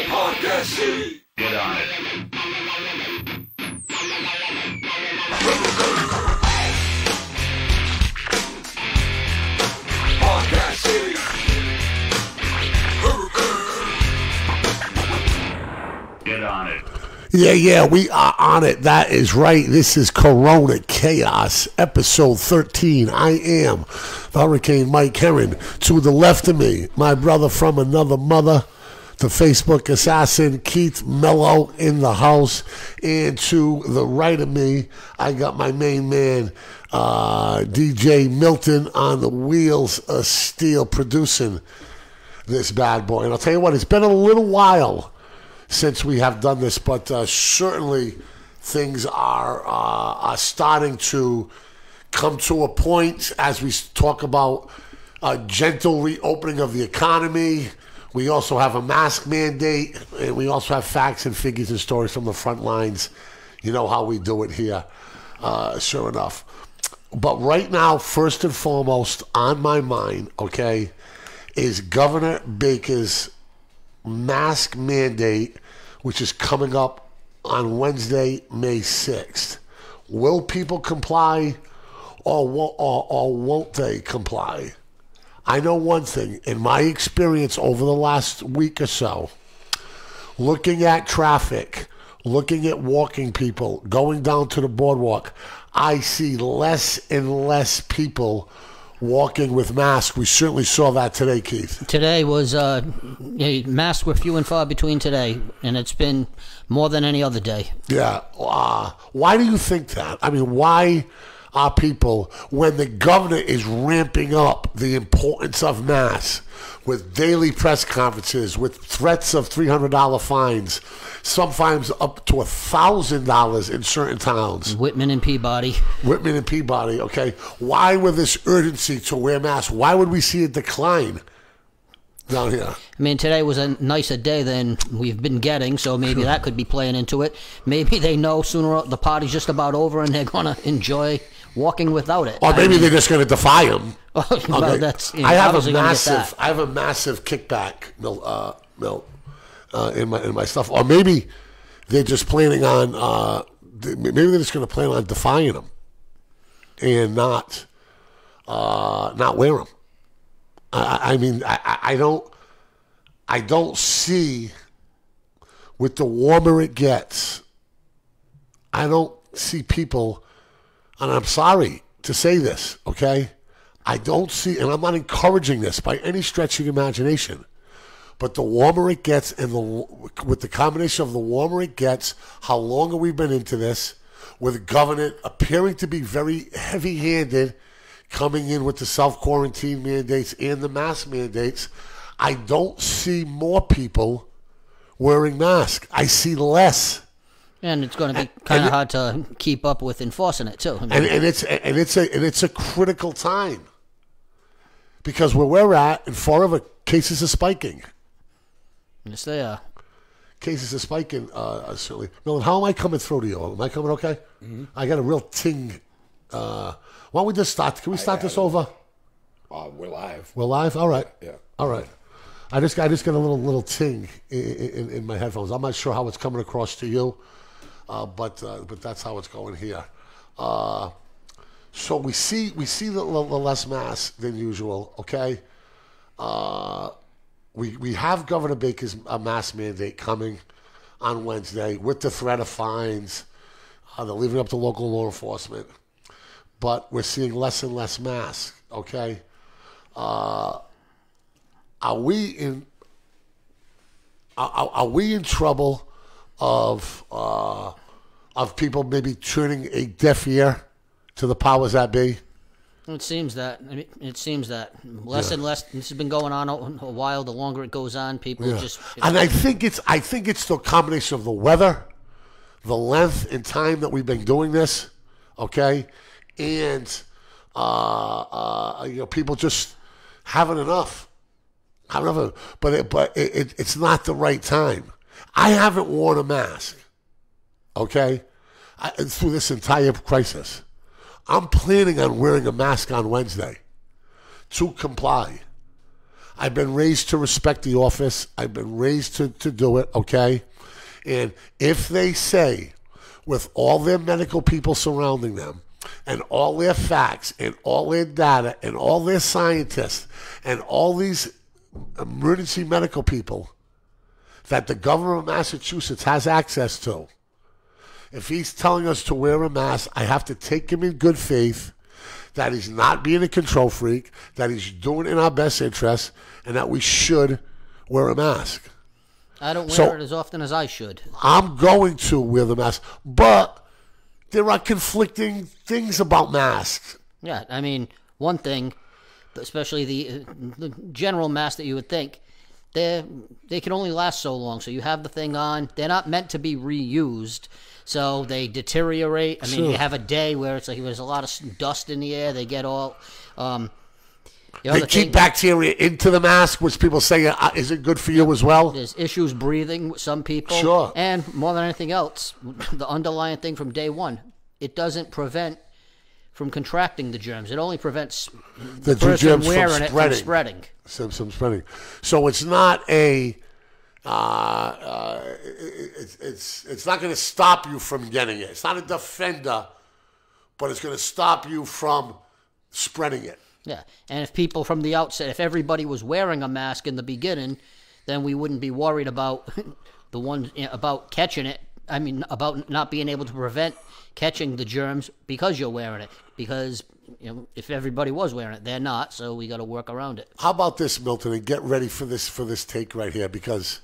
Podcast City. Get on it. Podcast City. Get on it. Yeah, we are on it. That is right. This is Corona Chaos, episode 13. I am the Hurricane Mike Herron. To the left of me, my brother from another mother, the Facebook assassin, Keith Mello in the house. And to the right of me, I got my main man, DJ Milton on the wheels of steel producing this bad boy. And I'll tell you what, it's been a little while since we have done this, but certainly things are starting to come to a point as we talk about a gentle reopening of the economy. We also have a mask mandate, and we also have facts and figures and stories from the front lines. You know how we do it here, sure enough. But right now, first and foremost on my mind, okay, is Governor Baker's mask mandate, which is coming up on Wednesday, May 6th. Will people comply or won't they comply? I know one thing. In my experience over the last week or so, looking at traffic, looking at walking people, going down to the boardwalk, I see less and less people walking with masks. We certainly saw that today, Keith. Today was masks were few and far between today, and it's been more than any other day. Yeah. Why do you think that? I mean, why are people, when the governor is ramping up the importance of masks with daily press conferences, with threats of $300 fines, sometimes up to $1,000 in certain towns? Whitman and Peabody, okay. Why with this urgency to wear masks? Why would we see a decline down here? I mean, today was a nicer day than we've been getting, so maybe that could be playing into it. Maybe they know sooner the party's just about over and they're going to enjoy walking without it. Or maybe they're just going to defy him. Well, okay. that's, I have a massive kickback, Milt, in my stuff. Or maybe they're just planning on, maybe they're just going to plan on defying them and not wear them. I mean, I don't see, with the warmer it gets, I don't see people, and I'm sorry to say this, okay? I don't see, and I'm not encouraging this by any stretch of the imagination, but the warmer it gets, and with the combination of the warmer it gets, how long have we been into this, with the government appearing to be very heavy-handed, coming in with the self-quarantine mandates and the mask mandates, I don't see more people wearing masks. I see less. And it's going to be kind of hard to keep up with enforcing it too. I mean, and it's a critical time because where we're at, and forever, cases are spiking. Yes, they are. Cases are spiking. Certainly. Milton, how am I coming through to you? Am I coming okay? Mm-hmm. I got a real ting. Why don't we just start? Can we start this over? We're live. We're live. All right. Yeah. All right. I just got a little ting in my headphones. I'm not sure how it's coming across to you. But that's how it's going here. So we see the less mass than usual. Okay. We have Governor Baker's mask mandate coming on Wednesday with the threat of fines. They're leaving up to local law enforcement, but we're seeing less and less masks. Okay. Are we in trouble of people maybe turning a deaf ear to the powers that be? It seems that. Less and less. This has been going on a while. The longer it goes on, people just. And I think it's the combination of the weather, the length and time that we've been doing this, okay, and people just having enough. But it's not the right time. I haven't worn a mask, okay, through this entire crisis. I'm planning on wearing a mask on Wednesday to comply. I've been raised to respect the office. I've been raised to do it, okay? And if they say, with all their medical people surrounding them, and all their facts, and all their data, and all their scientists, and all these emergency medical people that the governor of Massachusetts has access to, if he's telling us to wear a mask, I have to take him in good faith that he's not being a control freak, that he's doing it in our best interest, and that we should wear a mask. I don't wear it as often as I should. I'm going to wear the mask, but there are conflicting things about masks. Yeah, I mean, one thing, especially the general mask that you would think, they can only last so long. So you have the thing on. They're not meant to be reused, so they deteriorate. I mean, Sure. you have a day where it's like there's a lot of dust in the air. They get all... They keep bacteria into the mask, which people say is it good for you as well? There's issues breathing with some people. Sure. And more than anything else, the underlying thing from day one, it doesn't prevent from contracting the germs. It only prevents the person germs from wearing it from spreading. spreading. Some spreading. So it's not a... it's not going to stop you from getting it. It's not a defender, but it's going to stop you from spreading it. Yeah, and if people from the outset, if everybody was wearing a mask in the beginning, then we wouldn't be worried about the ones about catching it. I mean, about not being able to prevent catching the germs because you're wearing it. Because if everybody was wearing it, they're not. So we got to work around it. How about this, Milton? And get ready for this take right here, because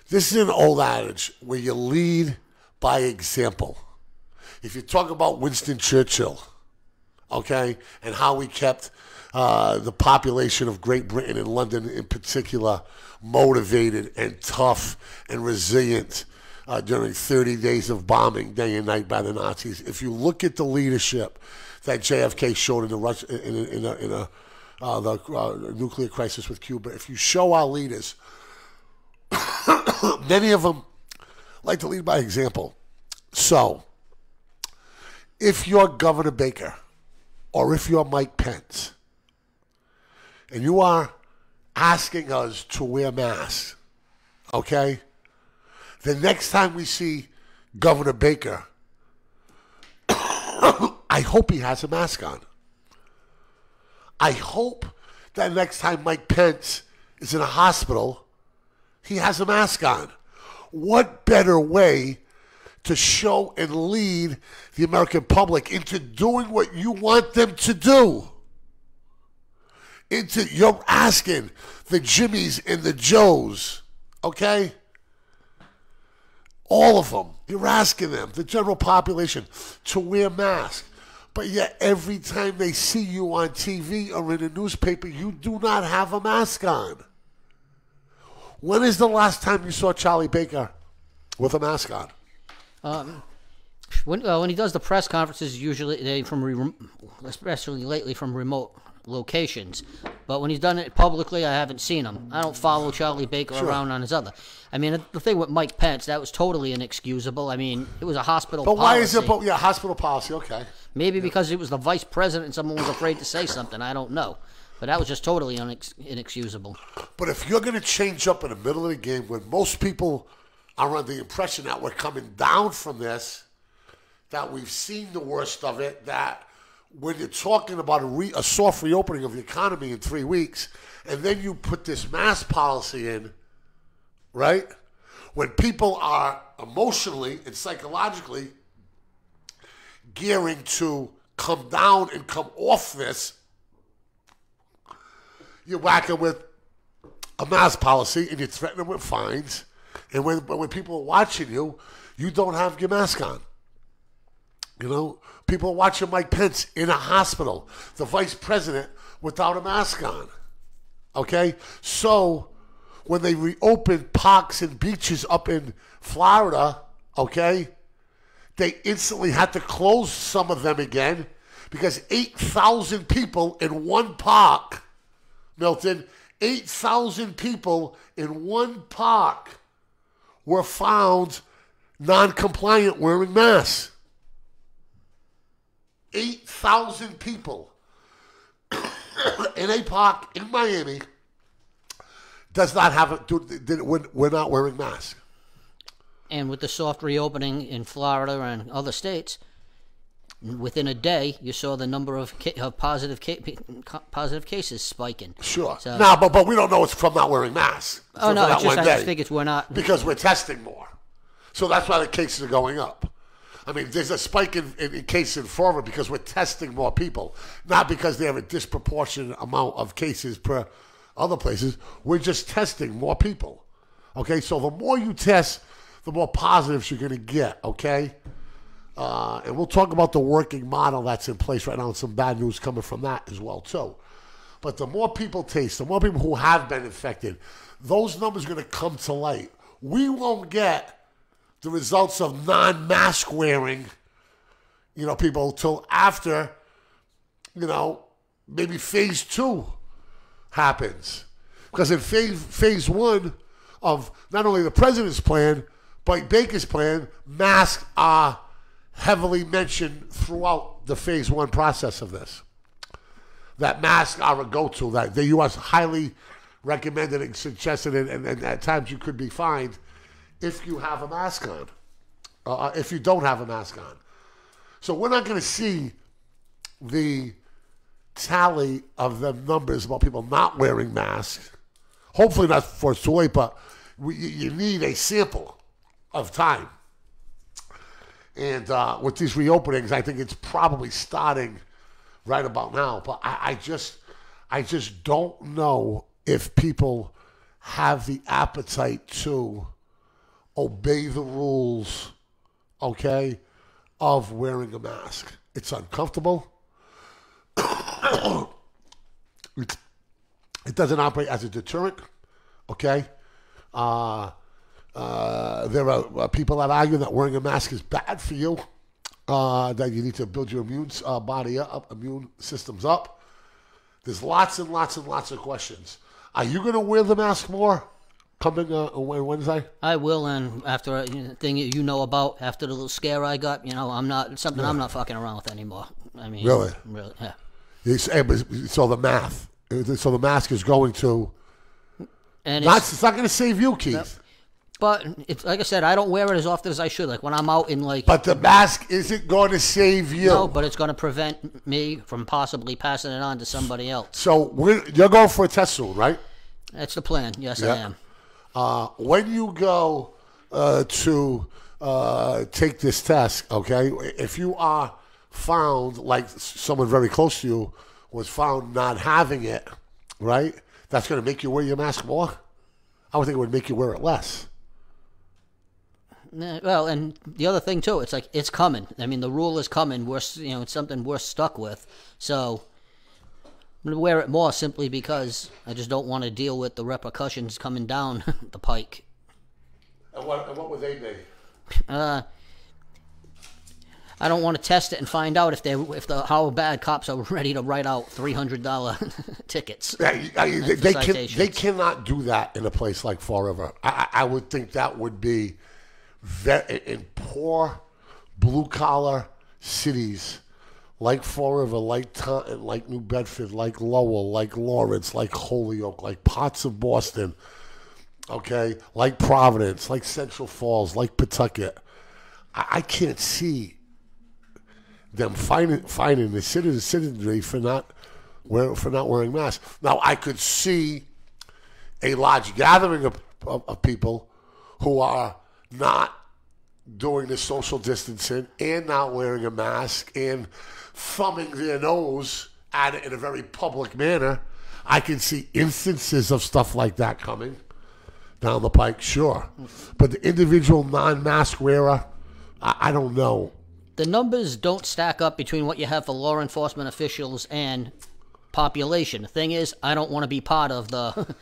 this is an old adage where you lead by example. If you talk about Winston Churchill, okay, and how he kept the population of Great Britain and London in particular motivated and tough and resilient during 30 days of bombing day and night by the Nazis. If you look at the leadership that JFK showed in the nuclear crisis with Cuba, if you show our leaders, many of them like to lead by example. So, if you're Governor Baker, or if you're Mike Pence, and you are asking us to wear masks, okay? The next time we see Governor Baker, I hope he has a mask on. I hope that next time Mike Pence is in a hospital, he has a mask on. What better way to show and lead the American public into doing what you want them to do? You're asking the Jimmies and the Joes, okay? All of them. You're asking them, the general population, to wear masks. But yet every time they see you on TV or in a newspaper, you do not have a mask on. When is the last time you saw Charlie Baker with a mask on? When he does the press conferences, usually especially lately from remote locations. But when he's done it publicly, I haven't seen him. I don't follow Charlie Baker around on his other. I mean, the thing with Mike Pence, that was totally inexcusable. I mean, it was a hospital policy. But why is it? Yeah, hospital policy. Okay. Maybe because it was the vice president and someone was afraid to say something. I don't know. But that was just totally inexcusable. But if you're going to change up in the middle of the game when most people are under the impression that we're coming down from this, that we've seen the worst of it, that when you're talking about a soft reopening of the economy in 3 weeks, and then you put this mask policy in, right? When people are emotionally and psychologically gearing to come down and come off this, you're whacking with a mask policy and you're threatening with fines. And when people are watching you, you don't have your mask on. You know, people are watching Mike Pence in a hospital, the vice president without a mask on. Okay? So when they reopened parks and beaches up in Florida, okay, they instantly had to close some of them again because 8,000 people in one park, Milton, 8,000 people in one park were found non-compliant wearing masks. 8,000 people in a park in Miami does not have we're not wearing masks. And with the soft reopening in Florida and other states, within a day, you saw the number of positive cases spiking. Sure. So, no, but we don't know it's from not wearing masks. Oh, no, I just think we're not. Because we're testing more. So that's why the cases are going up. I mean, there's a spike in cases in Florida because we're testing more people, not because they have a disproportionate amount of cases per other places. We're just testing more people. Okay, so the more you test, the more positives you're going to get, okay? And we'll talk about the working model that's in place right now and some bad news coming from that as well, too. But the more people taste, the more people who have been infected, those numbers are going to come to light. We won't get the results of non-mask wearing, people till after, maybe phase 2 happens. Because in phase 1 of not only the president's plan, but Baker's plan, masks are heavily mentioned throughout the phase 1 process of this. That masks are a go-to, that the U.S. highly recommended and suggested, and at times you could be fined if you have a mask on, if you don't have a mask on. So we're not going to see the tally of the numbers about people not wearing masks. Hopefully not for it's too late, but you need a sample of time. And with these reopenings, I think it's probably starting right about now. But I just don't know if people have the appetite to obey the rules, okay, of wearing a mask. It's uncomfortable. It doesn't operate as a deterrent, okay? There are people that argue that wearing a mask is bad for you, that you need to build your immune systems up. There's lots and lots and lots of questions. Are you going to wear the mask more coming on Wednesday? I will, and after a thing you know about, after the little scare I got, I'm not fucking around with anymore. I mean, really, yeah. So the mask is going to, and it's not going to save you, Keith. Yep. But it's like I said, I don't wear it as often as I should. Like when I'm out in But the mask isn't going to save you. No, but it's going to prevent me from possibly passing it on to somebody else. So you're going for a test soon, right? That's the plan. Yes, I am. When you go to take this test, okay, if you are found, like someone very close to you was found not having it, right, that's going to make you wear your mask more? I would think it would make you wear it less. Well, and the other thing, too, it's like it's coming. I mean, the rule is coming. It's something we're stuck with. So I'm going to wear it more simply because I just don't want to deal with the repercussions coming down the pike. And what would they be? I don't want to test it and find out how bad cops are ready to write out $300 tickets. They cannot do that in a place like Forever. I would think that would be in poor blue-collar cities like Forever, like Taunton, like New Bedford, like Lowell, like Lawrence, like Holyoke, like parts of Boston, okay, like Providence, like Central Falls, like Pawtucket. I can't see them finding the citizenry for not wearing masks. Now, I could see a large gathering of people who are not doing the social distancing and not wearing a mask and thumbing their nose at it in a very public manner. I can see instances of stuff like that coming down the pike, sure. But the individual non-mask wearer, I don't know. The numbers don't stack up between what you have for law enforcement officials and population. The thing is, I don't want to be part of the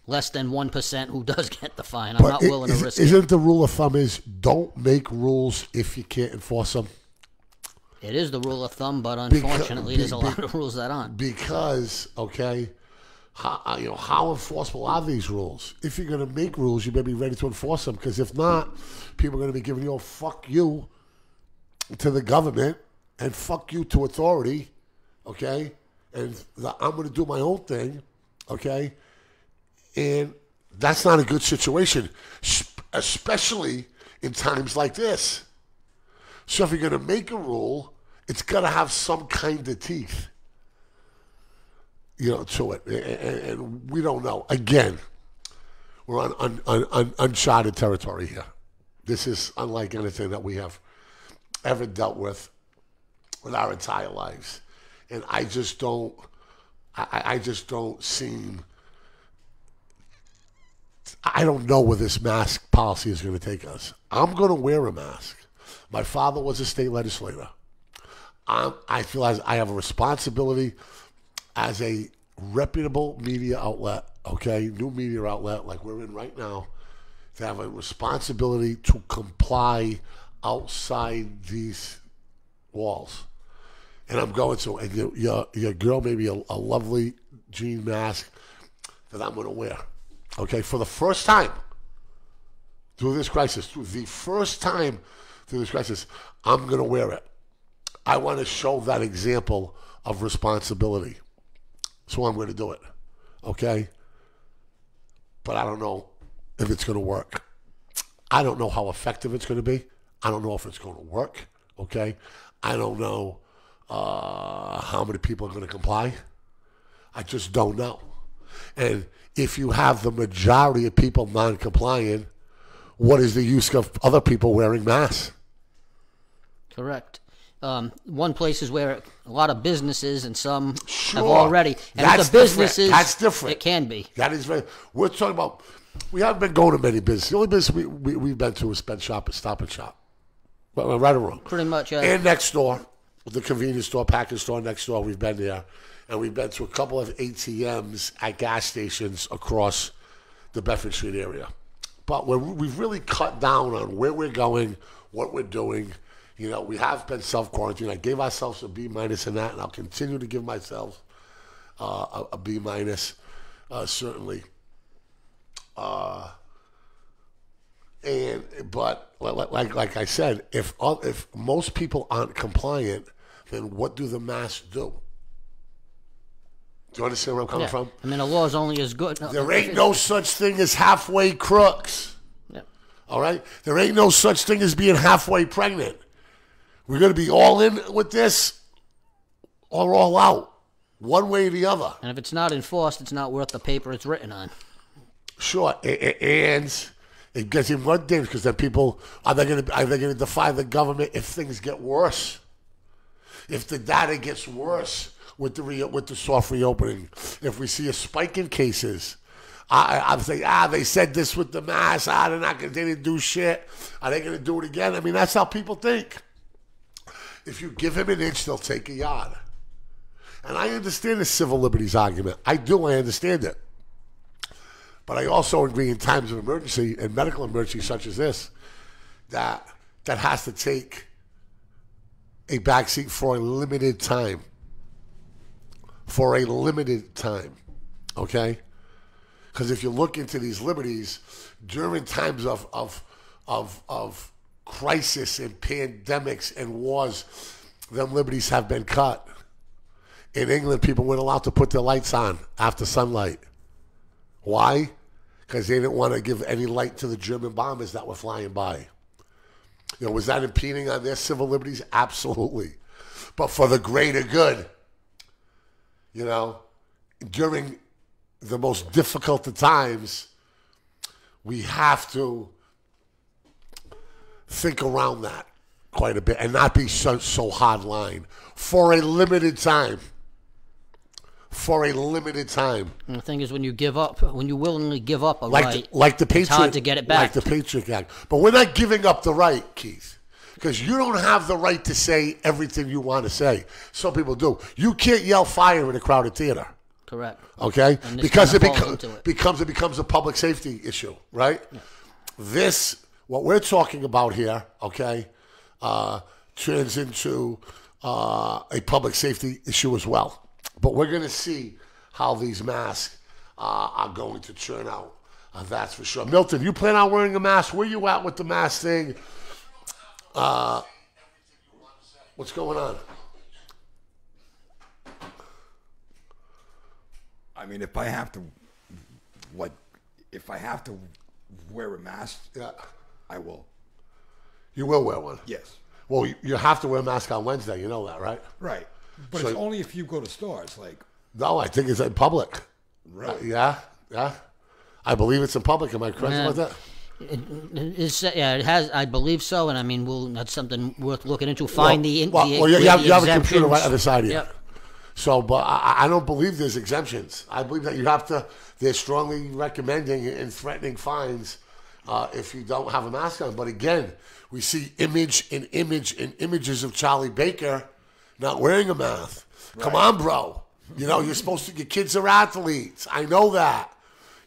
less than 1% who does get the fine. I'm not willing to risk it. Isn't the rule of thumb is don't make rules if you can't enforce them? It is the rule of thumb, but unfortunately, there's a lot of rules that aren't. Because, okay, how enforceable are these rules? If you're going to make rules, you better be ready to enforce them. Because if not, people are going to be giving you a fuck you to the government and fuck you to authority, okay? And I'm going to do my own thing, okay? And That's not a good situation, especially in times like this. So if you're going to make a rule, it's got to have some kind of teeth, to it. And we don't know. Again, we're on uncharted territory here. This is unlike anything that we have ever dealt with our entire lives. And I just don't seem... I don't know where this mask policy is going to take us. I'm going to wear a mask. My father was a state legislator. I feel as I have a responsibility as a reputable media outlet, okay, new media outlet like we're in right now, to have a responsibility to comply outside these walls. And I'm going to. And your girl made me a lovely jean mask that I'm going to wear. Okay, for the first time through this crisis, I'm going to wear it. I want to show that example of responsibility. So I'm going to do it. Okay? But I don't know if it's going to work. I don't know how effective it's going to be. I don't know if it's going to work. Okay? I don't know how many people are going to comply. I just don't know. And if you have the majority of people non-compliant, what is the use of other people wearing masks? Correct. One place is where a lot of businesses and some Sure. have already. And That's if the businesses, different. That's different. It can be. That is very... We're talking about... We haven't been going to many businesses. The only business we've been to is Stop and Shop. Well, right or wrong. Pretty much. And next door, the convenience store, package store next door, we've been there. And we've been to a couple of ATMs at gas stations across the Bedford Street area. But we've really cut down on where we're going, what we're doing. We have been self-quarantined. I gave ourselves a B- in that, and I'll continue to give myself a B-, certainly. But like I said, if most people aren't compliant, then what do the masks do? Do you understand where I'm coming from? I mean, the law is only as good. There ain't no such thing as halfway crooks. Yeah. All right? There ain't no such thing as being halfway pregnant. We're going to be all in with this or all out, one way or the other. And if it's not enforced, it's not worth the paper it's written on. Sure, and it gets even more dangerous because then people are they going to defy the government if things get worse? If the data gets worse with the soft reopening, if we see a spike in cases, I'm saying they said this with the mask. They didn't do shit. Are they going to do it again? I mean, that's how people think. If you give him an inch, they'll take a yard. And I understand the civil liberties argument. I understand it. But I also agree in times of emergency and medical emergency such as this, that has to take a backseat for a limited time. For a limited time. Okay? Because if you look into these liberties, during times of crisis and pandemics and wars, them liberties have been cut. In England, people weren't allowed to put their lights on after sunlight. Why? Because they didn't want to give any light to the German bombers that were flying by. Was that impeding on their civil liberties? Absolutely. But for the greater good, during the most difficult of times, we have to think around that quite a bit and not be so hard line for a limited time. For a limited time. And the thing is, when you willingly give up a right, like the Patriot, it's hard to get it back. Like the Patriot Act. But we're not giving up the right, Keith, because you don't have the right to say everything you want to say. Some people do. You can't yell fire in a crowded theater. Correct. Okay? And Because it becomes becomes a public safety issue, right? Yeah. What we're talking about here, okay, turns into a public safety issue as well. But we're going to see how these masks are going to turn out. That's for sure. Milton, you plan on wearing a mask? Where you at with the mask thing? What's going on? I mean, if I have to, if I have to wear a mask, Yeah. I will. You will wear one. Yes. Well, you have to wear a mask on Wednesday. You know that, right? Right. But So- it's only if you go to stores. Like, No, I think it's in public. really? Yeah. I believe it's in public. Am I correct Yeah. about that? It has. I believe so, and I mean, that's something worth looking into. Find you where have the a computer right exemptions- on the side of you. Yep. So, but I don't believe there's exemptions. I believe that you have to. They're strongly recommending and threatening fines if you don't have a mask on. But again, we see images of Charlie Baker not wearing a mask. Come on, bro. You know, you're supposed to. Your kids are athletes. I know that.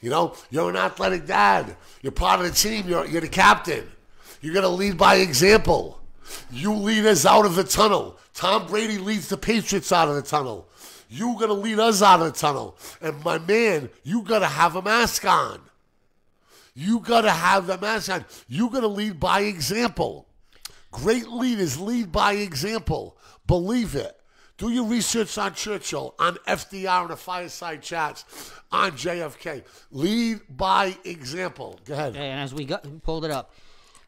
You know, you're an athletic dad. You're part of the team. You're the captain. You're going to lead by example. You lead us out of the tunnel. Tom Brady leads the Patriots out of the tunnel. You're going to lead us out of the tunnel. And my man, you got to have a mask on. You got to have the mask on. You're going to lead by example. Great leaders lead by example. Believe it. Do your research on Churchill, on FDR and the fireside chats, on JFK. Lead by example. Go ahead. And as we pulled it up,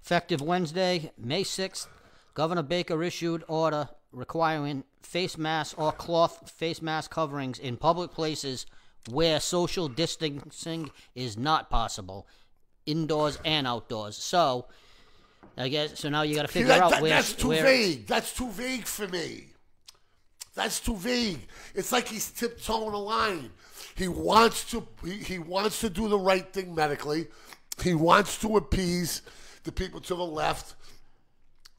effective Wednesday, May 6th, Governor Baker issued order requiring face masks or cloth face mask coverings in public places where social distancing is not possible, indoors and outdoors. So, I guess, so now you got to figure out where. That's too where vague. That's too vague for me. That's too vague. It's like he's tiptoeing a line. He wants to do the right thing medically. He wants to appease the people to the left,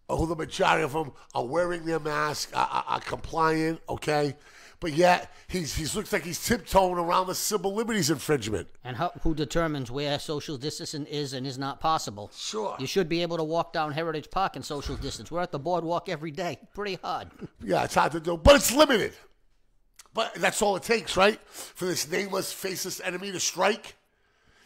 who the majority of them are wearing their mask, are compliant, okay? But yet, he looks like he's tiptoeing around the civil liberties infringement. And who determines where social distancing is and is not possible? Sure. You should be able to walk down Heritage Park in social distance. We're at the boardwalk every day. Pretty hard. Yeah, it's hard to do, but it's limited. But that's all it takes, right? For this nameless, faceless enemy to strike.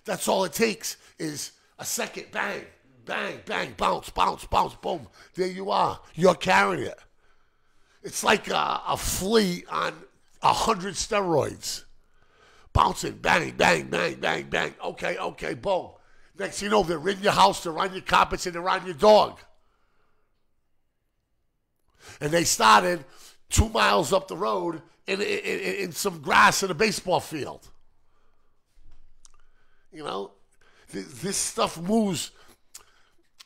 That's all it takes is a second. Bang, bang, bang, bounce, bounce, bounce, boom. There you are. You're carrying it. It's like a flea on 100 steroids. Bouncing, bang, bang, bang, bang, bang. Okay, boom. Next thing you know, they're in your house, they're on your carpets, and they're on your dog. And they started 2 miles up the road in some grass in a baseball field. You know, this stuff moves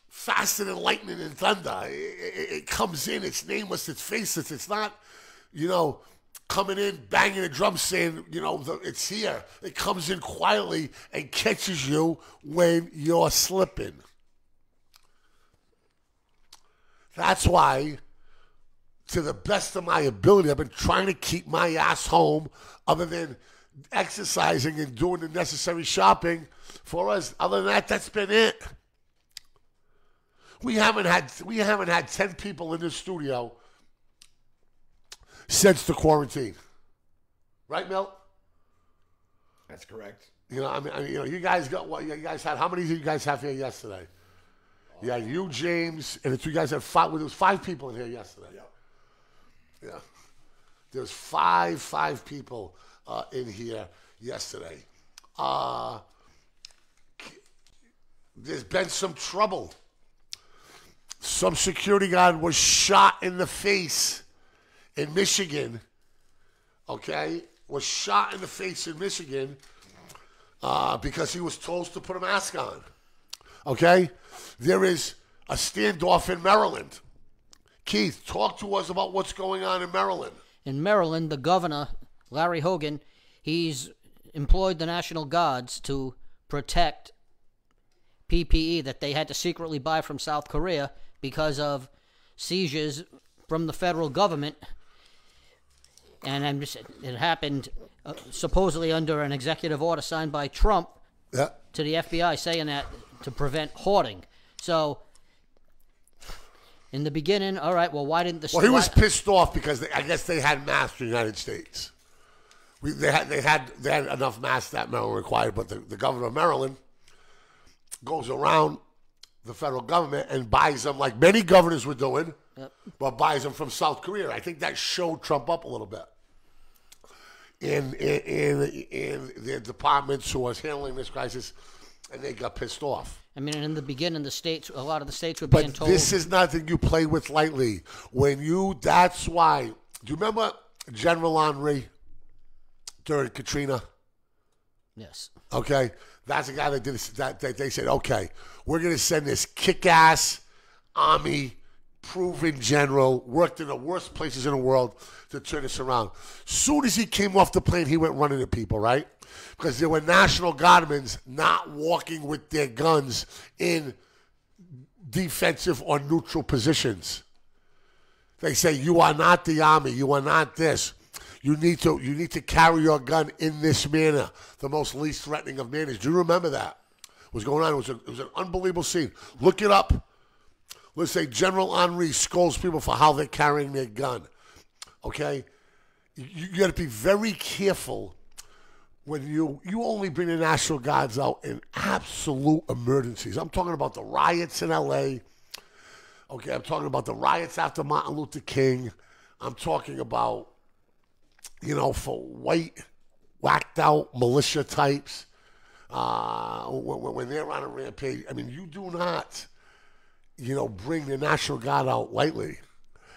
faster than lightning and thunder. It comes in, it's nameless, it's faceless. It's not, coming in, banging a drum saying, it's here. It comes in quietly and catches you when you're slipping. That's why, to the best of my ability, I've been trying to keep my ass home other than exercising and doing the necessary shopping for us. Other than that, that's been it. We haven't had 10 people in this studio since the quarantine. Right, Milt? That's correct. You guys got what? You guys had, how many did you guys have here yesterday? You had you, James, and the two guys had 5. Well, there was 5 people in here yesterday. Yeah. There's five people in here yesterday. There's been some trouble. Some security guard was shot in the face in Michigan. Okay? Was shot in the face in Michigan because he was told to put a mask on. Okay? There is a standoff in Maryland. Keith, talk to us about what's going on in Maryland. In Maryland, the governor, Larry Hogan, he's employed the National Guards to protect PPE that they had to secretly buy from South Korea because of seizures from the federal government. And it happened supposedly under an executive order signed by Trump to the FBI saying that to prevent hoarding. So, in the beginning, all right, well, why didn't the... Well, he was pissed off because I guess they had masks in the United States. They had enough masks that Maryland required, but the governor of Maryland goes around the federal government and buys them like many governors were doing, but buys them from South Korea. I think that showed Trump up a little bit. In the departments who was handling this crisis, and they got pissed off. I mean, in the beginning, a lot of the states were But being told. this is nothing you play with lightly. That's why. Do you remember General Henry during Katrina? Yes. Okay, that's the guy that did this, that they said, okay, we're going to send this kick-ass army, proven general, worked in the worst places in the world to turn this around. Soon as he came off the plane, he went running at people, right? Because there were National Guardsmen not walking with their guns in defensive or neutral positions. They say, you are not the army, you are not this. You need to carry your gun in this manner, the most least threatening of manners. Do you remember that? What was going on? It was an unbelievable scene. Look it up. Let's say General Henry scolds people for how they're carrying their gun. Okay? You got to be very careful when you only bring the National Guards out in absolute emergencies. I'm talking about the riots in L.A. Okay, I'm talking about the riots after Martin Luther King. I'm talking about, for white, whacked out militia types, when they're on a rampage. I mean, you do not, bring the National Guard out lightly.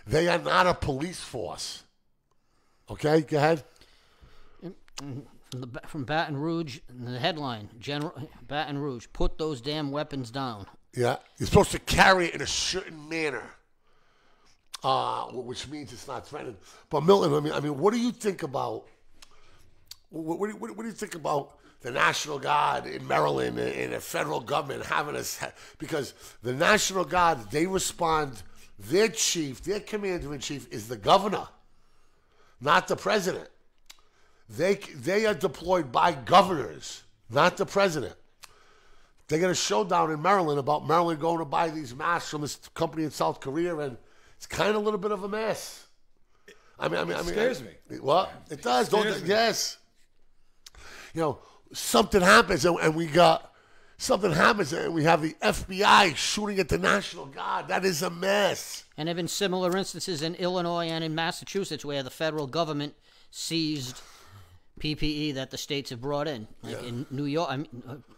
They are not a police force. Okay, go ahead. From Baton Rouge, the headline, General Baton Rouge, put those damn weapons down. Yeah, you're supposed to carry it in a certain manner. Which means it's not threatening. But Milton, I mean, what do you think about? What do you think about the National Guard in Maryland and the federal government having us? Because the National Guard, they respond. Their commander in chief is the governor, not the president. They are deployed by governors, not the president. They got a showdown in Maryland about Maryland going to buy these masks from this company in South Korea, and it's kind of a little bit of a mess. It scares me. What? It does. Scares me. Yes. Something happens, and we have the FBI shooting at the National Guard. That is a mess. And there have been similar instances in Illinois and in Massachusetts where the federal government seized PPE that the states have brought in. In New York,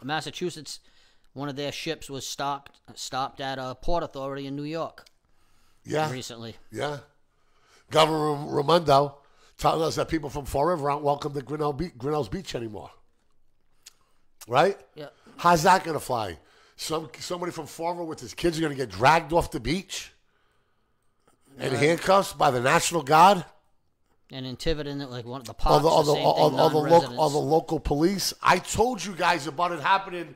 Massachusetts, one of their ships was stopped at a port authority in New York. Yeah. Recently. Yeah. Governor Raimondo telling us that people from Fall River aren't welcome to Grinnell's Beach anymore. Right? Yeah. How's that going to fly? Somebody from Fall River with his kids are going to get dragged off the beach in handcuffs by the National Guard? And in Tiverton, like one of the All pops, the local police. I told you guys about it happening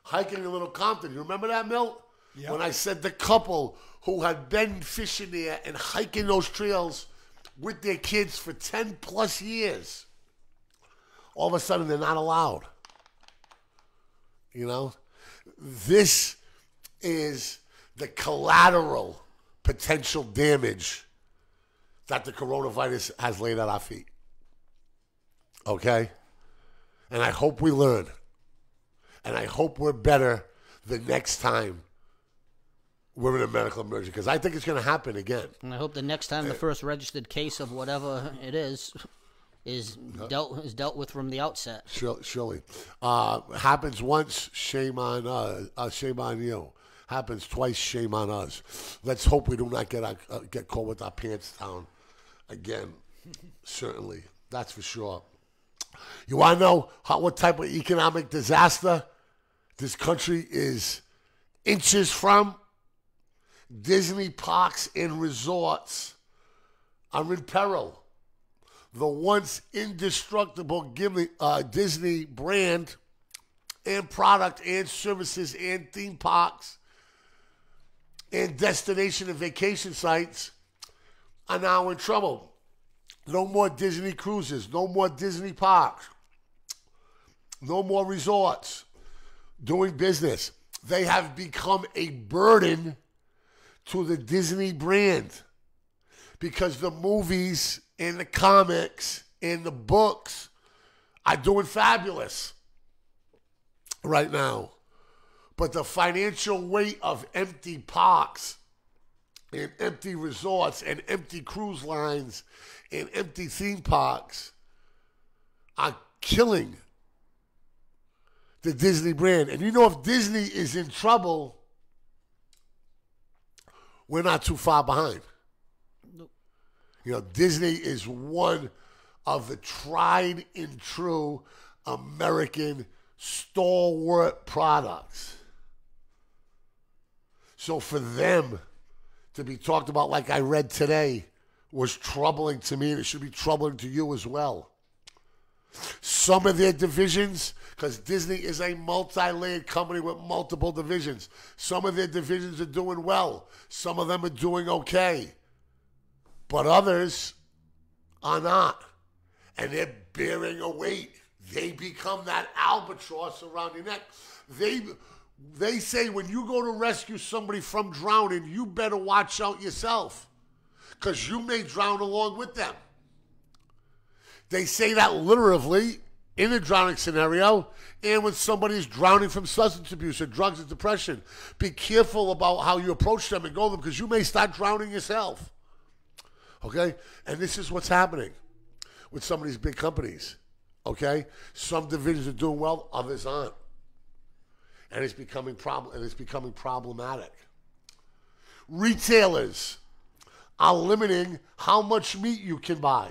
hiking in Little Compton. You remember that, Milt? Yeah. When I said the couple who had been fishing there and hiking those trails with their kids for 10 plus years, all of a sudden they're not allowed. This is the collateral potential damage that the coronavirus has laid at our feet. Okay? And I hope we learn. And I hope we're better the next time we're in a medical emergency, because I think it's going to happen again. And I hope the next time the first registered case of whatever it is dealt with from the outset. Surely. Happens once, shame on you. Happens twice, shame on us. Let's hope we do not get caught with our pants down again. Certainly. That's for sure. You want to know what type of economic disaster this country is inches from? Disney parks and resorts are in peril. The once indestructible Disney brand and product and services and theme parks and destination and vacation sites are now in trouble. No more Disney cruises, no more Disney parks, no more resorts doing business. They have become a burden to the Disney brand because the movies and the comics and the books are doing fabulous right now. But the financial weight of empty parks and empty resorts and empty cruise lines and empty theme parks are killing the Disney brand. And you know, if Disney is in trouble, we're not too far behind. Nope. You know, Disney is one of the tried and true American stalwart products. So for them to be talked about like I read today was troubling to me, and it should be troubling to you as well. Some of their divisions, because Disney is a multi-layered company with multiple divisions, some of their divisions are doing well. Some of them are doing okay. But others are not. And they're bearing a weight. They become that albatross around your neck. They say when you go to rescue somebody from drowning, you better watch out yourself, because you may drown along with them. They say that literally in a drowning scenario and when somebody is drowning from substance abuse or drugs and depression. Be careful about how you approach them and go to them, because you may start drowning yourself. Okay? And this is what's happening with some of these big companies. Okay? Some divisions are doing well, others aren't. And it's becoming problematic. Retailers are limiting how much meat you can buy.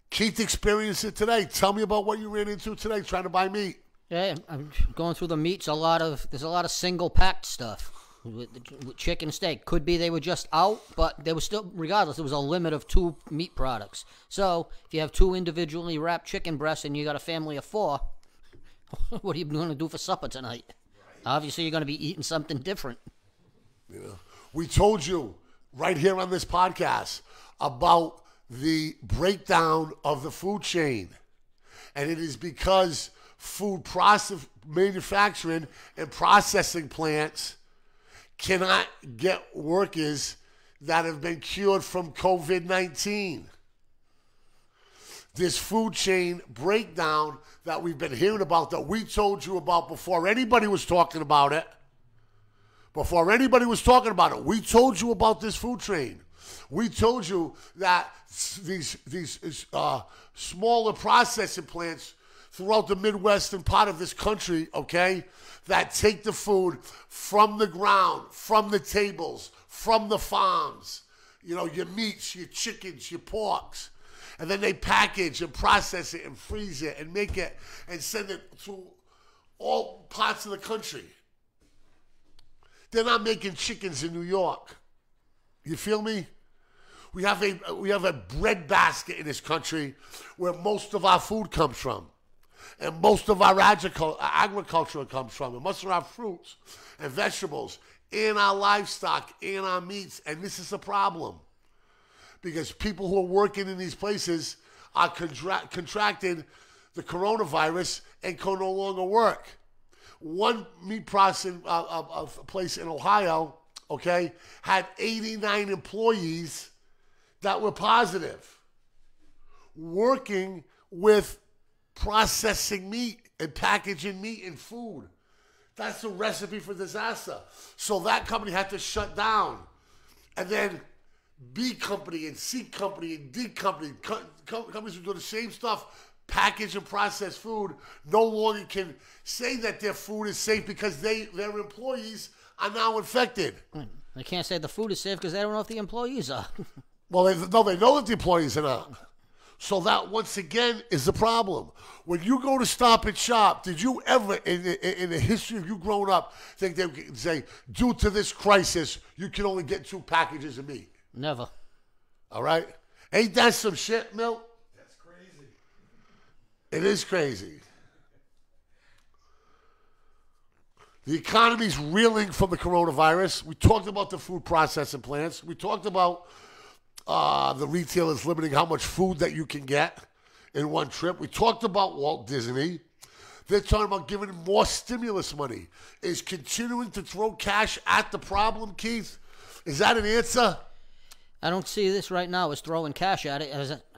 Keith experienced it today. Tell me about what you ran into today trying to buy meat. Yeah, I'm going through the meats. There's a lot of single packed stuff with chicken, steak. Could be they were just out, but they were still, regardless, there was a limit of 2 meat products. So if you have 2 individually wrapped chicken breasts and you got a family of 4, what are you going to do for supper tonight? Right. Obviously, you're going to be eating something different. Yeah. We told you right here on this podcast about the breakdown of the food chain. And it is because food manufacturing and processing plants cannot get workers that have been cured from COVID-19. This food chain breakdown that we've been hearing about, that we told you about before anybody was talking about it. We told you about this food chain. We told you that these smaller processing plants throughout the Midwestern part of this country, okay, that take the food from the ground, from the tables, from the farms, you know, your meats, your chickens, your porks, and then they package and process it and freeze it and make it and send it to all parts of the country. They're not making chickens in New York. You feel me? We have a bread basket in this country where most of our food comes from, and most of our agriculture comes from, and most of our fruits and vegetables, and our livestock, and our meats. And this is a problem, because people who are working in these places are contracting the coronavirus and can no longer work. One meat processing place in Ohio, okay, had 89 employees that were positive, working with processing meat and packaging meat and food. That's a recipe for disaster. So that company had to shut down. And then B company and C company and D company, companies who do the same stuff, package and process food, no longer can say that their food is safe because their employees are now infected. They can't say the food is safe because they don't know if the employees are. Well, they know that the employees are not. So that, once again, is the problem. When you go to Stop and Shop, did you ever, in the history of you growing up, think they would say, due to this crisis, you can only get 2 packages of meat? Never. All right? Ain't that some shit, Milt? That's crazy. It is crazy. The economy's reeling from the coronavirus. We talked about the food processing plants. We talked about the retailers limiting how much food that you can get in one trip. We talked about Walt Disney. They're talking about giving more stimulus money. Is continuing to throw cash at the problem, Keith? Is that an answer? I don't see this right now as throwing cash at it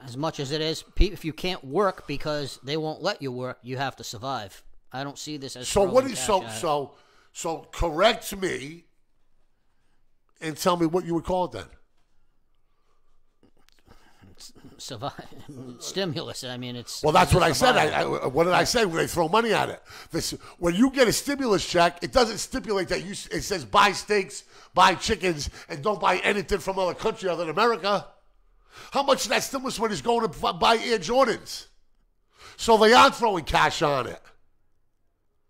as much as it is. If you can't work because they won't let you work, you have to survive. I don't see this as throwing cash at it. So correct me and tell me what you would call it then. survive stimulus. I mean, it's Well, that's what I said. survival. What did I say when they throw money at it? When you get a stimulus check, it doesn't stipulate that it says buy steaks, buy chickens, and don't buy anything from other country other than America. How much of that stimulus money is going to buy Air Jordans? So they are throwing cash on it.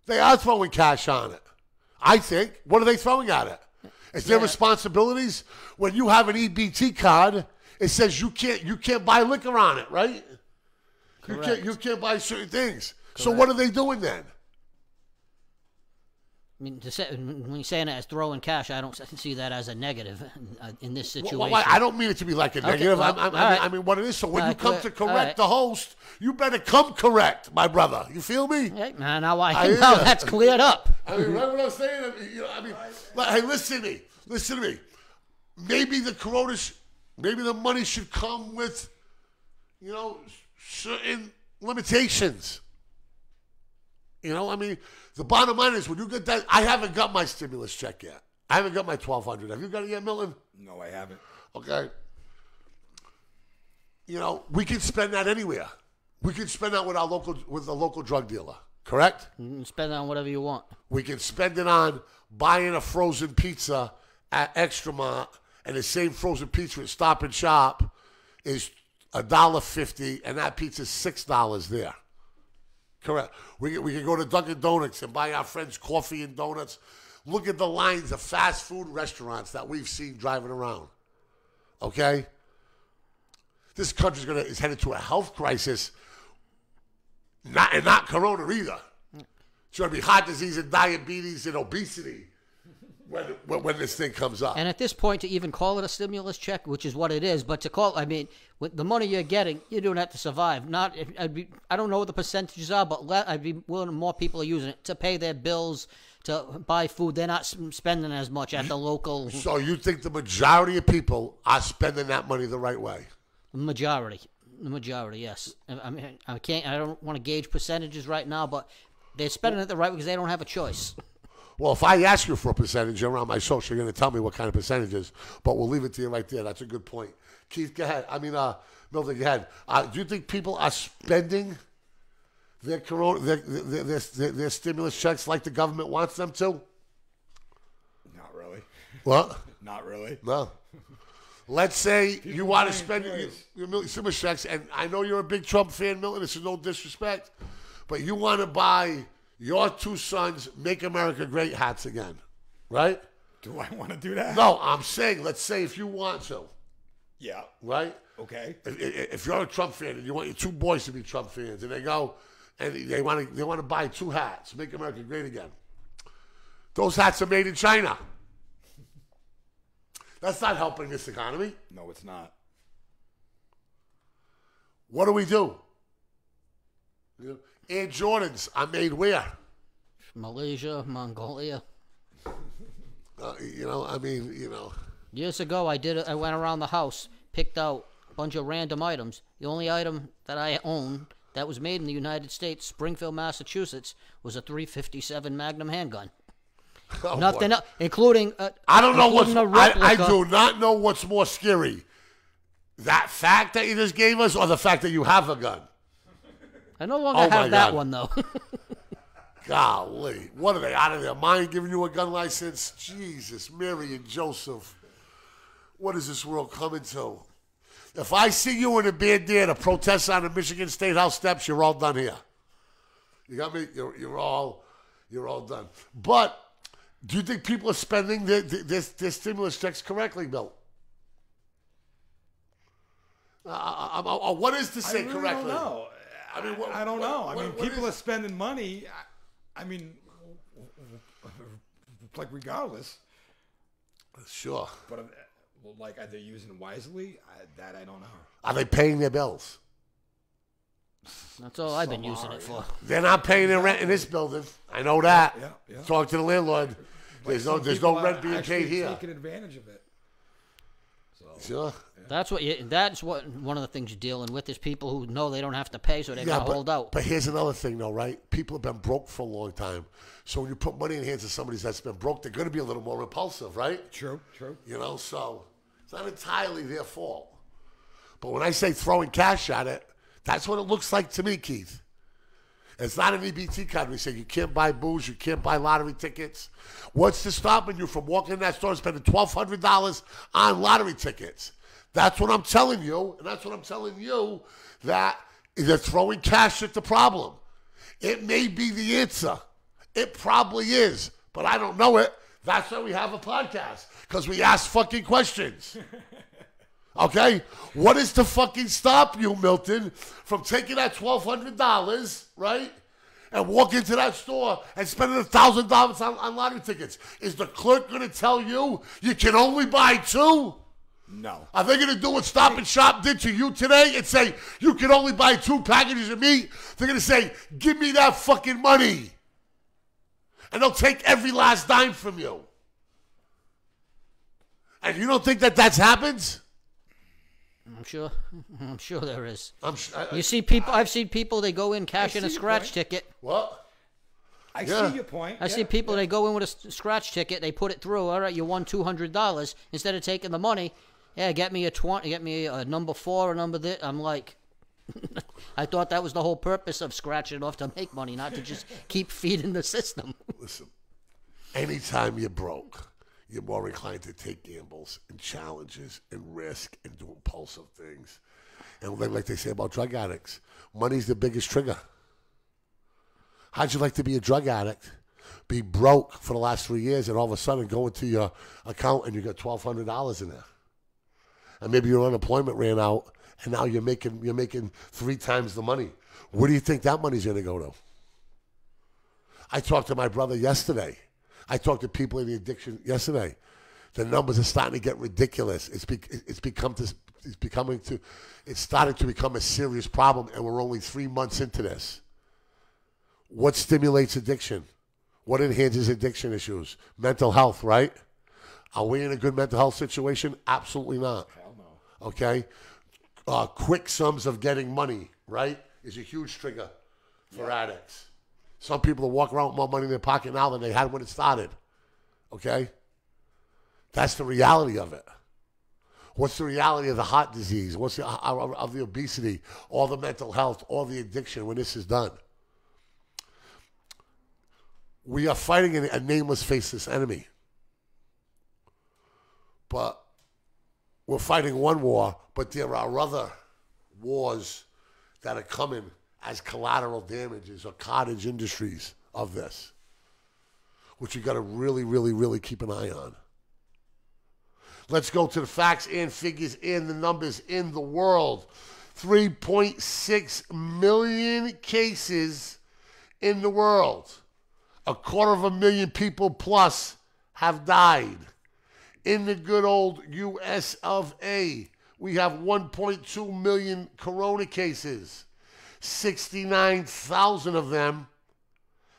They are throwing cash on it. I think. What are they throwing at it? Is there responsibilities? When you have an EBT card, it says you can't buy liquor on it, right? Correct. You can't buy certain things. So what are they doing then? I mean, when you're saying it as throwing cash, I don't see that as a negative in this situation. Well, I don't mean it to be like a negative. well, I mean what it is. So when you come to all correct right. the host, you better come correct, my brother. You feel me? Hey, man, now hear now ya. that's cleared up. I mean, right what I'm saying? Hey, listen to me. Maybe maybe the money should come with, certain limitations. I mean, the bottom line is when you get that, I haven't got my stimulus check yet. I haven't got my $1,200. Have you got it yet, Milton? No, I haven't. Okay. We can spend that anywhere. We can spend that with the local drug dealer, correct? You can spend it on whatever you want. We can spend it on buying a frozen pizza at Extramont, and the same frozen pizza at Stop and Shop is $1.50, and that pizza's $6 there. Correct. We can go to Dunkin' Donuts and buy our friends coffee and donuts. Look at the lines of fast food restaurants that we've seen driving around. Okay? This country is headed to a health crisis, not corona either. It's going to be heart disease and diabetes and obesity when this thing comes up. And at this point, to even call it a stimulus check, which is what it is, but I mean, with the money you're getting, you're doing that to survive. I don't know what the percentages are, but I'd be willing more people are using it to pay their bills, to buy food. They're not spending as much at the local. So you think the majority of people are spending that money the right way? The majority, yes. I mean, I don't want to gauge percentages right now, but they're spending it the right way because they don't have a choice. Well, if I ask you for a percentage around my social, you're going to tell me what kind of percentages, but we'll leave it to you right there. That's a good point. Keith, go ahead. Milton, go ahead. Do you think people are spending their stimulus checks like the government wants them to? Not really. What? Not really. No. Let's say you want to spend your stimulus checks, and I know you're a big Trump fan, Milton. This is no disrespect, but you want to buy your two sons Make America Great hats again, right? Do I want to do that? No, I'm saying, let's say if you want to, Yeah. right? Okay. If you're a Trump fan and you want your two boys to be Trump fans, and they go and they want to buy two hats, Make America Great Again. Those hats are made in China. That's not helping this economy. No, it's not. What do? Air Jordans are made where? Malaysia, Mongolia. Years ago, I went around the house, picked out a bunch of random items. The only item that I owned that was made in the United States, Springfield, Massachusetts, was a .357 Magnum handgun. Oh, Nothing boy. else, including I don't know what's. including a replica. I do not know what's more scary. That fact that you just gave us, or the fact that you have a gun. I no longer Oh, my have that God. one, though. Golly, what are they out of their mind giving you a gun license? Jesus, Mary and Joseph. What is this world coming to? If I see you in a bandana protest on the Michigan State House steps, you're all done here. You got me? You're all done. But do you think people are spending their stimulus checks correctly, Bill? What is to say I really correctly? don't know. I don't know. People are spending money. Like regardless. Sure. But are they using it wisely? That I don't know. Are they paying their bills? That's all I've been using it for. They're not paying their rent in this building. I know that. Yeah. Talk to the landlord. There's no rent being paid here. Taking advantage of it. Sure. That's what one of the things you're dealing with is people who know they don't have to pay, so they're gonna hold out. But here's another thing, though, right? People have been broke for a long time, so when you put money in the hands of somebody that's been broke, they're going to be a little more impulsive, right? True. So it's not entirely their fault. But when I say throwing cash at it, that's what it looks like to me, Keith. It's not an EBT card. We say you can't buy booze, you can't buy lottery tickets. What's stopping you from walking in that store and spending $1,200 on lottery tickets? That's what I'm telling you, and that's what I'm telling you, that they're throwing cash at the problem. It may be the answer. It probably is, but I don't know it. That's why we have a podcast, because we ask fucking questions. Okay? What is to fucking stop you, Milton, from taking that $1,200, right, and walk into that store and spending $1,000 on lottery tickets? Is the clerk going to tell you you can only buy two? No. Are they going to do what Stop and Shop did to you today and say you can only buy 2 packages of meat? They're going to say, give me that fucking money. And they'll take every last dime from you. And you don't think that that's happened? I'm sure there is. You see people. I've seen people. They go in, cash in a scratch ticket. What? I see your point. I see people. They go in with a scratch ticket. They put it through. All right, you won $200. Instead of taking the money, yeah, get me a 20. Get me a number 4, a number that. I'm like, I thought that was the whole purpose of scratching it off, to make money, not to just keep feeding the system. Listen, anytime you're broke, you're more inclined to take gambles and challenges and risk and do impulsive things. And like they say about drug addicts, money's the biggest trigger. How'd you like to be a drug addict, be broke for the last 3 years, and all of a sudden go into your account and you got $1,200 in there? And maybe your unemployment ran out, and now you're making 3 times the money. Where do you think that money's going to go to? I talked to my brother yesterday. I talked to people in the addiction yesterday. The numbers are starting to get ridiculous. It's starting to become a serious problem, and we're only 3 months into this. What stimulates addiction? What enhances addiction issues? Mental health, right? Are we in a good mental health situation? Absolutely not. Hell no. Okay? Quick sums of getting money, right, is a huge trigger for addicts. Some people will walk around with more money in their pocket now than they had when it started. Okay? That's the reality of it. What's the reality of the heart disease? What's the of the obesity, all the mental health, all the addiction when this is done? We are fighting a nameless, faceless enemy. But we're fighting one war, but there are other wars that are coming as collateral damages or cottage industries of this, which you got to really, really, really keep an eye on. Let's go to the facts and figures and the numbers in the world. 3.6 million cases in the world. 250,000 people plus have died. In the good old U.S. of A., we have 1.2 million corona cases. 69,000 of them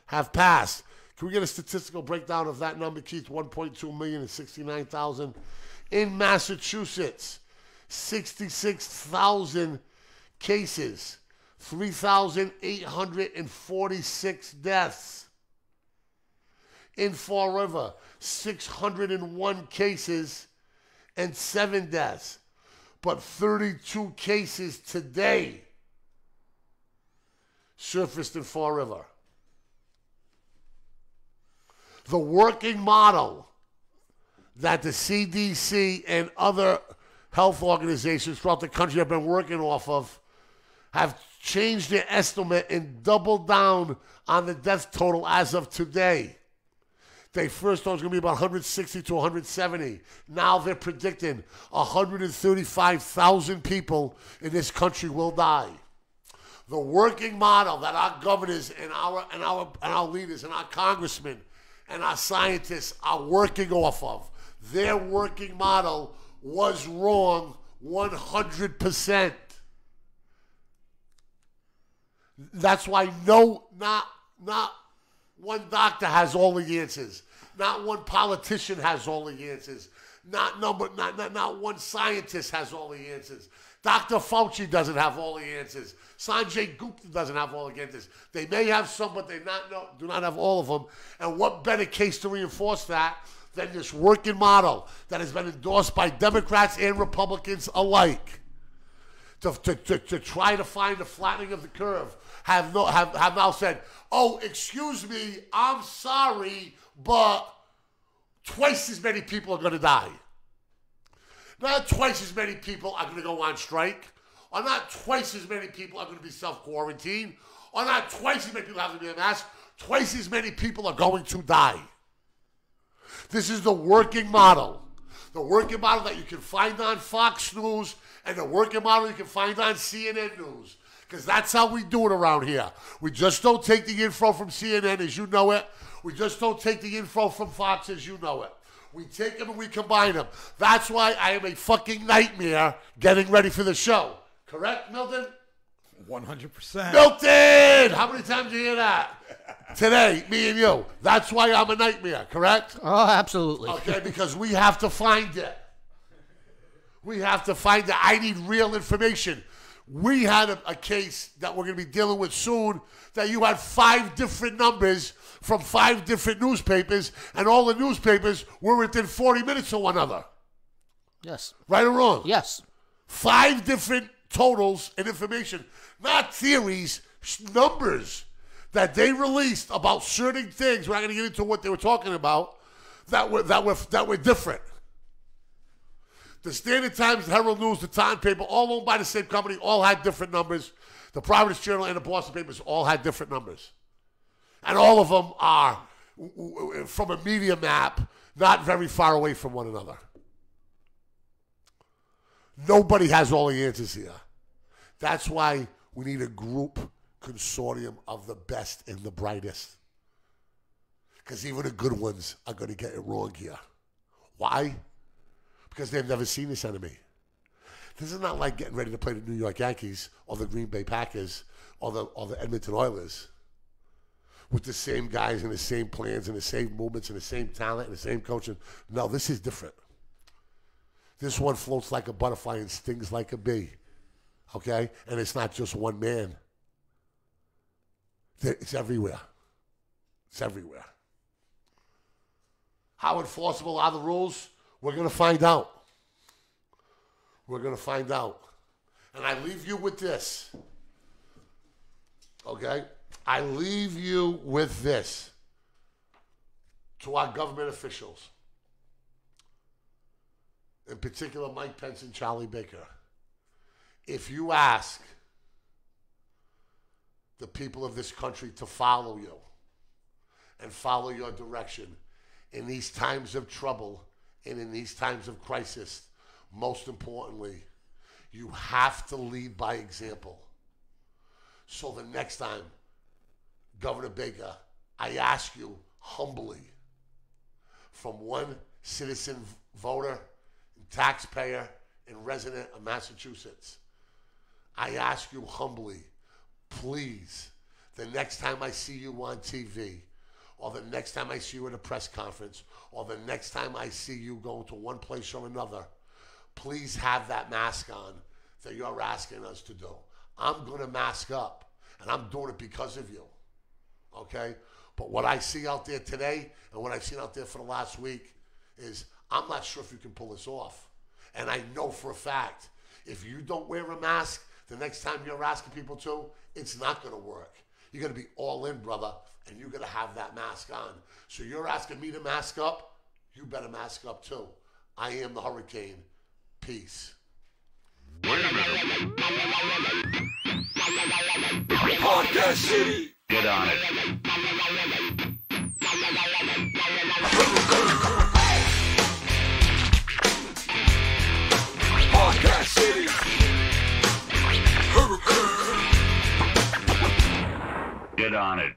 have passed. Can we get a statistical breakdown of that number, Keith? 1.2 million and 69,000. In Massachusetts, 66,000 cases, 3,846 deaths. In Fall River, 601 cases and 7 deaths. But 32 cases today surfaced in Fall River. The working model that the CDC and other health organizations throughout the country have been working off of have changed their estimate and doubled down on the death total as of today. They first thought it was going to be about 160 to 170. Now they're predicting 135,000 people in this country will die. The working model that our governors and our leaders and our congressmen and our scientists are working off of, their working model was wrong 100%. That's why not one doctor has all the answers. Not one politician has all the answers. Not one scientist has all the answers. Dr. Fauci doesn't have all the answers. Sanjay Gupta doesn't have all the answers. They may have some, but they do not have all of them. And what better case to reinforce that than this working model that has been endorsed by Democrats and Republicans alike? to try to find the flattening of the curve have now said, oh, excuse me, I'm sorry, but twice as many people are going to die. Not twice as many people are going to go on strike, or not twice as many people are going to be self-quarantined, or not twice as many people have to be a mask. Twice as many people are going to die. This is the working model. The working model that you can find on Fox News and the working model you can find on CNN News. Because that's how we do it around here. We just don't take the info from CNN as you know it. We just don't take the info from Fox as you know it. We take them and we combine them. That's why I am a fucking nightmare getting ready for the show. Correct, Milton? 100%. Milton! How many times did you hear that? Today, me and you. That's why I'm a nightmare, correct? Oh, absolutely. Okay, because we have to find it. We have to find it. I need real information. We had a case that we're going to be dealing with soon that you had 5 different numbers from 5 different newspapers, and all the newspapers were within 40 minutes of one another. Yes. Right or wrong? Yes. 5 different totals and information, not theories, numbers that they released about certain things. We're not going to get into what they were talking about that were different. The Standard Times, the Herald News, the Time paper, all owned by the same company, all had different numbers. The Providence Journal and the Boston papers all had different numbers. And all of them are, from a media map, not very far away from one another. Nobody has all the answers here. That's why we need a group consortium of the best and the brightest. Because even the good ones are going to get it wrong here. Why? Because they've never seen this enemy. This is not like getting ready to play the New York Yankees or the Green Bay Packers or the Edmonton Oilers with the same guys and the same plans and the same movements and the same talent and the same coaching. No, this is different. This one floats like a butterfly and stings like a bee. Okay? And it's not just one man. It's everywhere. It's everywhere. How enforceable are the rules? We're going to find out. We're going to find out. And I leave you with this. Okay? I leave you with this. To our government officials. In particular, Mike Pence and Charlie Baker. If you ask the people of this country to follow you and follow your direction in these times of trouble and in these times of crisis, most importantly, you have to lead by example. So the next time, Governor Baker, I ask you humbly, from one citizen voter, taxpayer, and resident of Massachusetts, I ask you humbly, please, the next time I see you on TV, or the next time I see you at a press conference, or the next time I see you going to one place or another, please have that mask on that you're asking us to do. I'm going to mask up, and I'm doing it because of you, okay? But what I see out there today, and what I've seen out there for the last week, is I'm not sure if you can pull this off. And I know for a fact, if you don't wear a mask, the next time you're asking people to, it's not going to work. You're going to be all in, brother, and you're going to have that mask on. So you're asking me to mask up, you better mask up too. I am the Hurricane. Peace. Wait a minute. Podcast City. Get on it. Podcast City. Get on it.